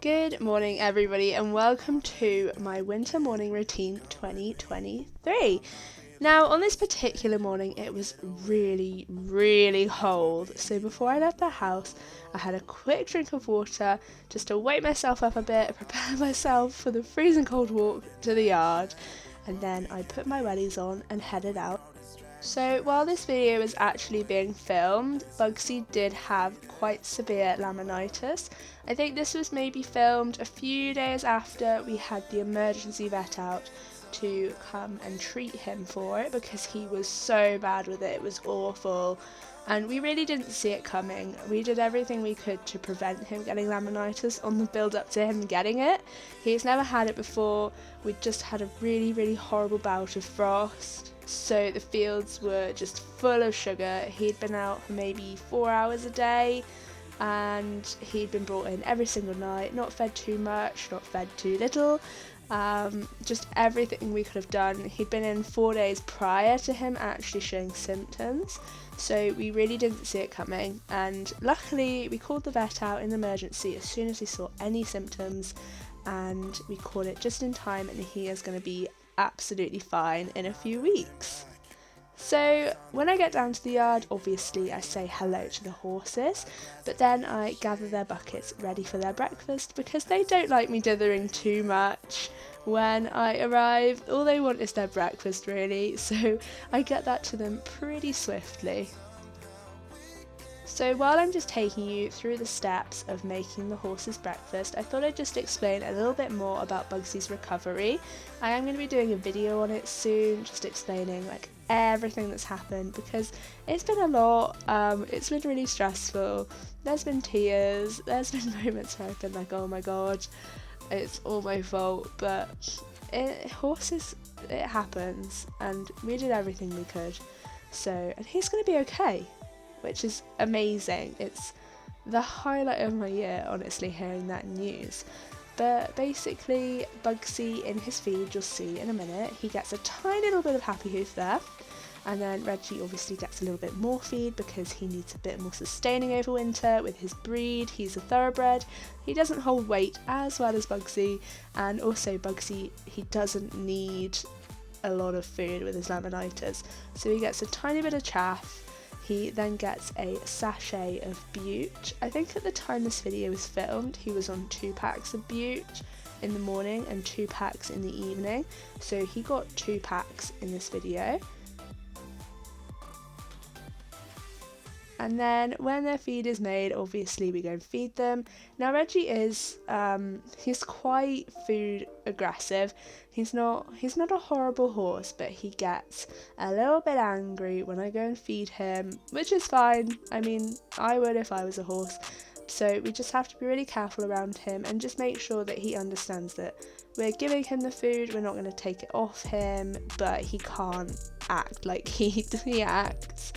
Good morning everybody and welcome to my winter morning routine 2023. Now on this particular morning it was really cold, so before I left the house I had a quick drink of water just to wake myself up a bit, prepare myself for the freezing cold walk to the yard, and then I put my wellies on and headed out. So while this video was actually being filmed, Bugsy did have quite severe laminitis. I think this was maybe filmed a few days after we had the emergency vet out to come and treat him for it because he was so bad with it. It was awful and we really didn't see it coming. We did everything we could to prevent him getting laminitis on the build up to him getting it. He's never had it before. We just had a really horrible bout of frost. So the fields were just full of sugar. He'd been out for maybe 4 hours a day and he'd been brought in every single night, not fed too much, not fed too little, just everything we could have done. He'd been in 4 days prior to him actually showing symptoms, so we really didn't see it coming, and luckily we called the vet out in emergency as soon as we saw any symptoms, and we caught it just in time, and he is going to be absolutely fine in a few weeks. So when I get down to the yard, obviously I say hello to the horses, but then I gather their buckets ready for their breakfast because they don't like me dithering too much when I arrive. All they want is their breakfast really, so I get that to them pretty swiftly. So while I'm just taking you through the steps of making the horses breakfast, I thought I'd just explain a little bit more about Bugsy's recovery. I am going to be doing a video on it soon, just explaining like everything that's happened because it's been a lot. It's been really stressful. There's been tears, there's been moments where I've been like, oh my god, it's all my fault, but horses, it happens, and we did everything we could. So, and he's going to be okay, which is amazing. It's the highlight of my year, honestly, hearing that news. But basically, Bugsy in his feed, you'll see in a minute, he gets a tiny little bit of happy hoof there, and then Reggie obviously gets a little bit more feed because he needs a bit more sustaining over winter with his breed. He's a thoroughbred, he doesn't hold weight as well as Bugsy, and also Bugsy, he doesn't need a lot of food with his laminitis, so he gets a tiny bit of chaff. He then gets a sachet of bute. I think at the time this video was filmed, he was on 2 packs of bute in the morning and 2 packs in the evening. So he got 2 packs in this video. And then when their feed is made, obviously we go and feed them. Now Reggie is, he's quite food aggressive. He's not a horrible horse, but he gets a little bit angry when I go and feed him, which is fine. I mean, I would if I was a horse. So we just have to be really careful around him and just make sure that he understands that we're giving him the food, we're not going to take it off him, but he can't act like he acts.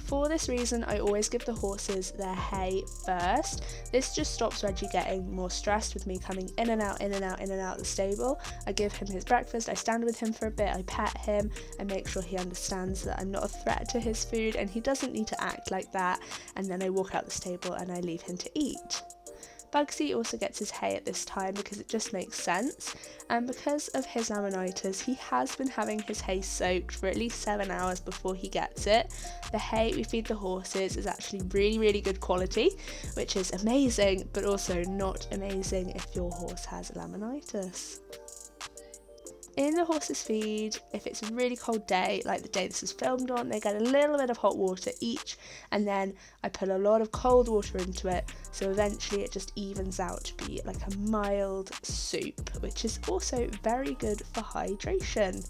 For this reason, I always give the horses their hay first. This just stops Reggie getting more stressed with me coming in and out the stable. I give him his breakfast, I stand with him for a bit, I pet him, I make sure he understands that I'm not a threat to his food and he doesn't need to act like that, and then I walk out the stable and I leave him to eat. Bugsy also gets his hay at this time because it just makes sense, and because of his laminitis he has been having his hay soaked for at least 7 hours before he gets it. The hay we feed the horses is actually really good quality, which is amazing, but also not amazing if your horse has laminitis. In the horses' feed, if it's a really cold day, like the day this is filmed on, they get a little bit of hot water each, and then I put a lot of cold water into it, so eventually it just evens out to be like a mild soup, which is also very good for hydration.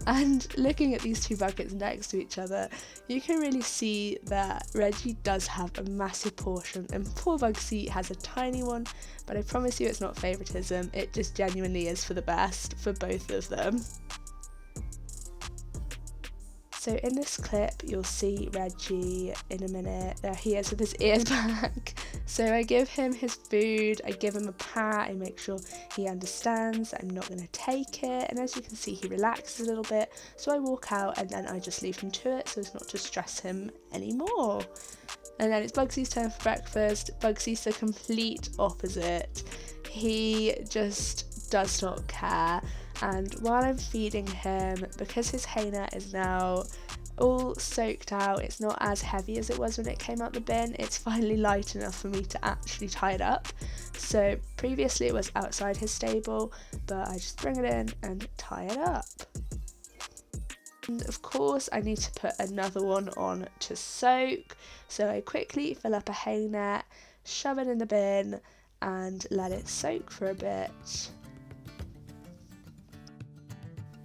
And looking at these 2 buckets next to each other, you can really see that Reggie does have a massive portion and poor Bugsy has a tiny one, but I promise you it's not favouritism, it just genuinely is for the best for both of them. So in this clip you'll see Reggie in a minute, there he is with his ears back. So I give him his food, I give him a pat, I make sure he understands that I'm not going to take it, and as you can see he relaxes a little bit, so I walk out and then I just leave him to it so as not to stress him anymore. And then it's Bugsy's turn for breakfast. Bugsy's the complete opposite. He just does not care. And while I'm feeding him, because his hay net is now all soaked out, it's not as heavy as it was when it came out the bin, it's finally light enough for me to actually tie it up. So previously it was outside his stable, but I just bring it in and tie it up. And of course I need to put another one on to soak, so I quickly fill up a hay net, shove it in the bin and let it soak for a bit.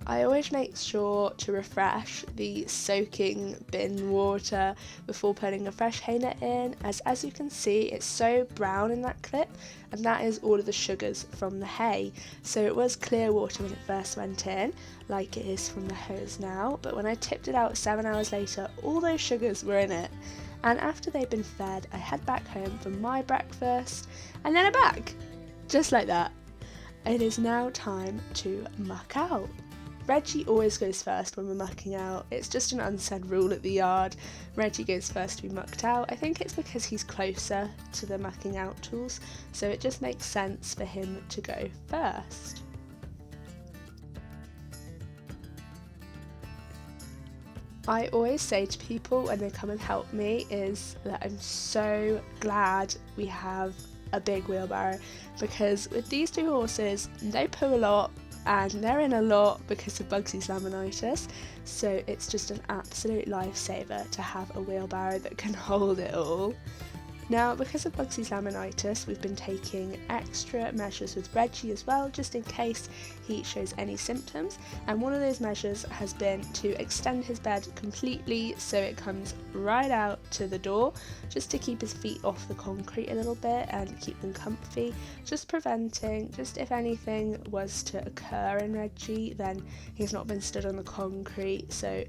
I always make sure to refresh the soaking bin water before putting a fresh hay net in, as you can see it's so brown in that clip, and that is all of the sugars from the hay. So it was clear water when it first went in, like it is from the hose now, but when I tipped it out 7 hours later, all those sugars were in it. And after they'd been fed, I head back home for my breakfast, and then I'm back, just like that. It is now time to muck out. Reggie always goes first when we're mucking out. It's just an unsaid rule at the yard. Reggie goes first to be mucked out. I think it's because he's closer to the mucking out tools, so it just makes sense for him to go first. I always say to people when they come and help me is that I'm so glad we have a big wheelbarrow, because with these two horses, they poo a lot, and they're in a lot because of Bugsy's laminitis, so it's just an absolute lifesaver to have a wheelbarrow that can hold it all. Now, because of Bugsy's laminitis, we've been taking extra measures with Reggie as well, just in case he shows any symptoms, and one of those measures has been to extend his bed completely so it comes right out to the door, just to keep his feet off the concrete a little bit and keep them comfy, just preventing, just if anything was to occur in Reggie, then he's not been stood on the concrete, so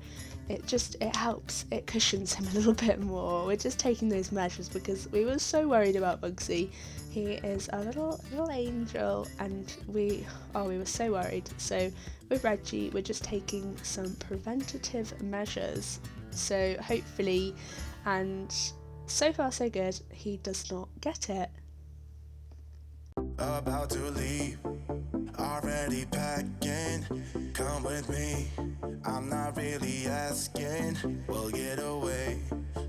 it helps, it cushions him a little bit more. We're just taking those measures because we were so worried about Bugsy. He is a little angel, and we were so worried. So with Reggie, we're just taking some preventative measures. So hopefully, and so far so good, he does not get it. About to leave, already packing. Come with me, I'm not really asking. We'll get away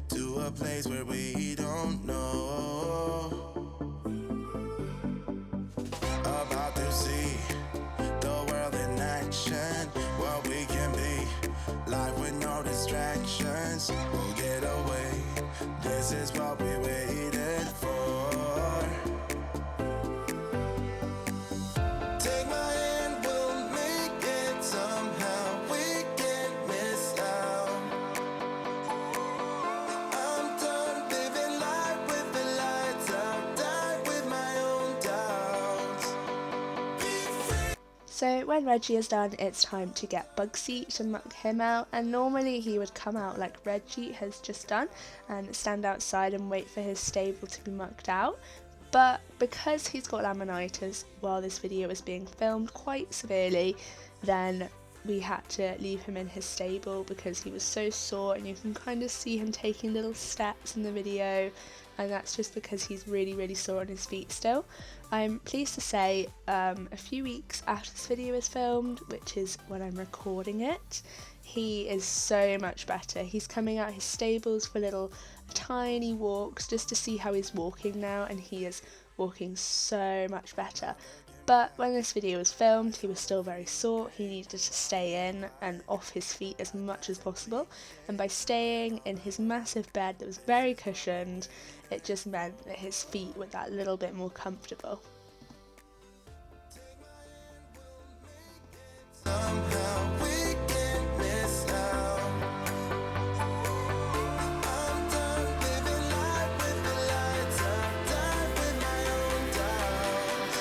to a place where we don't know. About to see the world in action, what we can be, life with no distractions. We'll get away, this is what we waited for. Take my hand, we'll make it somehow. We can't miss out. I'm done living life with the lights out. Die with my own doubts. So when Reggie is done, it's time to get Bugsy to muck him out, and normally he would come out like Reggie has just done and stand outside and wait for his stable to be mucked out. But because he's got laminitis while this video was being filmed quite severely, then we had to leave him in his stable because he was so sore, and you can kind of see him taking little steps in the video, and that's just because he's really sore on his feet still. I'm pleased to say a few weeks after this video is filmed, which is when I'm recording it, he is so much better. He's coming out his stables for little tiny walks just to see how he's walking now, and he is walking so much better. But when this video was filmed, he was still very sore. He needed to stay in and off his feet as much as possible, and by staying in his massive bed that was very cushioned, it just meant that his feet were that little bit more comfortable. Somehow we can't miss out. I'm done living life with the lights out. Die with my own doubts.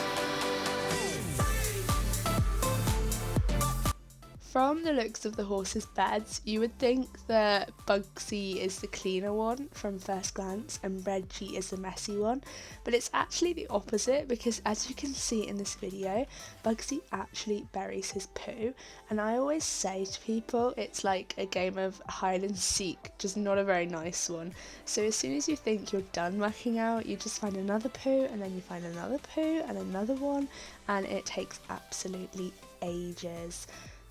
From the looks of the horses' beds, you would think that Bugsy is the cleaner one from first glance and Reggie is the messy one, but it's actually the opposite because, as you can see in this video, Bugsy actually buries his poo, and I always say to people it's like a game of hide and seek, just not a very nice one. So as soon as you think you're done mucking out, you just find another poo, and then you find another poo and another one, and it takes absolutely ages.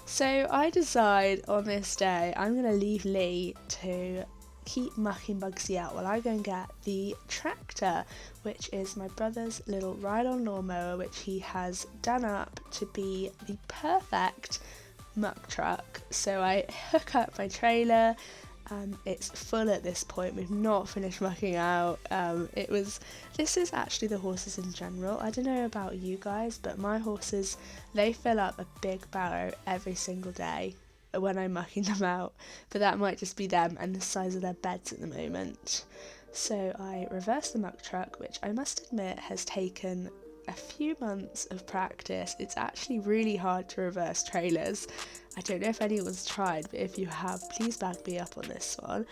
So I decide on this day I'm going to leave Lee to keep mucking Bugsy out while I go and get the tractor, which is my brother's little ride-on lawnmower, which he has done up to be the perfect muck truck. So I hook up my trailer. It's full at this point. We've not finished mucking out. This is actually the horses in general. I don't know about you guys, but my horses, they fill up a big barrow every single day when I'm mucking them out. But that might just be them and the size of their beds at the moment. So I reverse the muck truck, which I must admit has taken a few months of practice. It's actually really hard to reverse trailers. I don't know if anyone's tried, but if you have, please back me up on this one.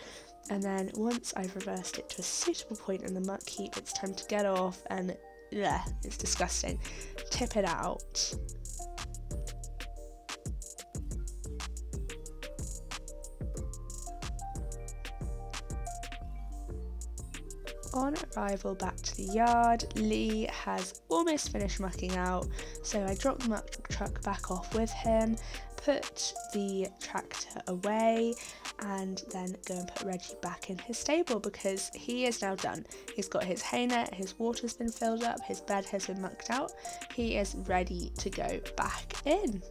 And then once I've reversed it to a suitable point in the muck heap, it's time to get off and it's disgusting. Tip it out. On arrival back to the yard, Lee has almost finished mucking out, so I drop the muck truck back off with him, put the tractor away, and then go and put Reggie back in his stable because he is now done. He's got his hay net, his water's been filled up, his bed has been mucked out. He is ready to go back in.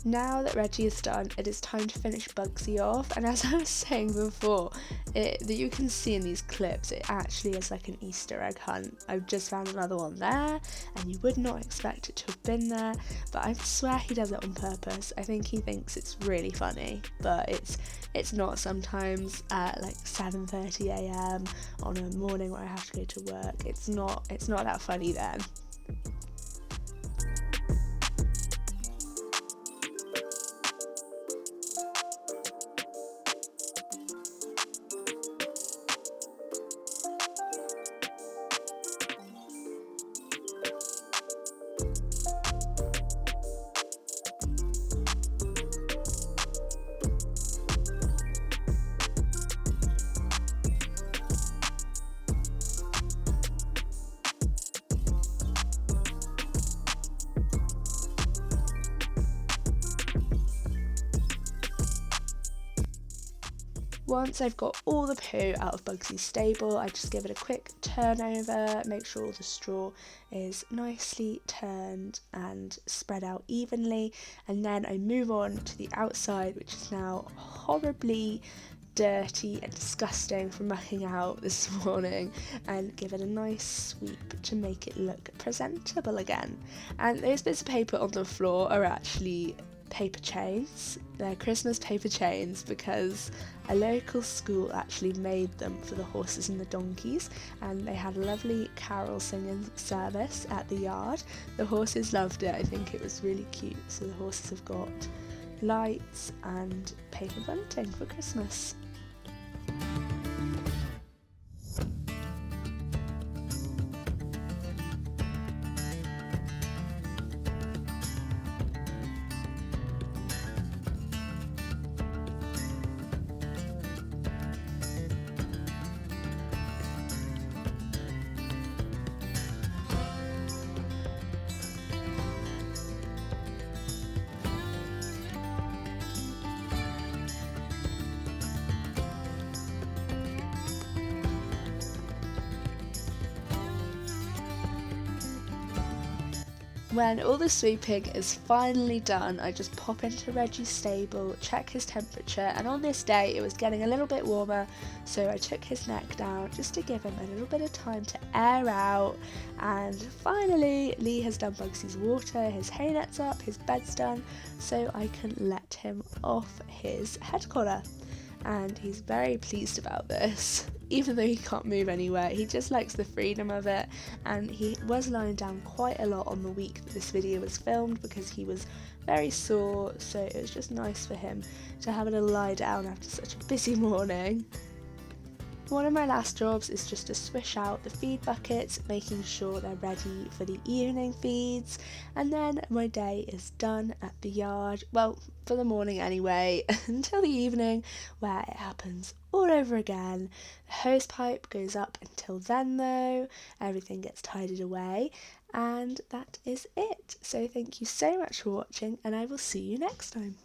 Now that Reggie is done, it is time to finish Bugsy off, and as I was saying before, that you can see in these clips, it actually is like an Easter egg hunt. I've just found another one there, and you would not expect it to have been there, but I swear he does it on purpose. I think he thinks it's really funny, but it's not sometimes at like 7:30 a.m. on a morning where I have to go to work. It's not that funny then. Once I've got all the poo out of Bugsy's stable, I just give it a quick turn over, make sure all the straw is nicely turned and spread out evenly, and then I move on to the outside, which is now horribly dirty and disgusting from mucking out this morning, and give it a nice sweep to make it look presentable again. And those bits of paper on the floor are actually paper chains. They're Christmas paper chains because a local school actually made them for the horses and the donkeys, and they had a lovely carol singing service at the yard. The horses loved it. I think it was really cute. So the horses have got lights and paper bunting for Christmas. When all the sweeping is finally done, I just pop into Reggie's stable, check his temperature, and on this day it was getting a little bit warmer, so I took his neck down just to give him a little bit of time to air out. And finally Lee has done Bugsy's water, his hay net's up, his bed's done, so I can let him off his head collar. And he's very pleased about this. Even though he can't move anywhere, he just likes the freedom of it, and he was lying down quite a lot on the week that this video was filmed because he was very sore, so it was just nice for him to have a little lie down after such a busy morning. One of my last jobs is just to swish out the feed buckets, making sure they're ready for the evening feeds, and then my day is done at the yard, well, for the morning anyway, until the evening, where it happens all over again. The hose pipe goes up until then though, everything gets tidied away, and that is it. So thank you so much for watching, and I will see you next time.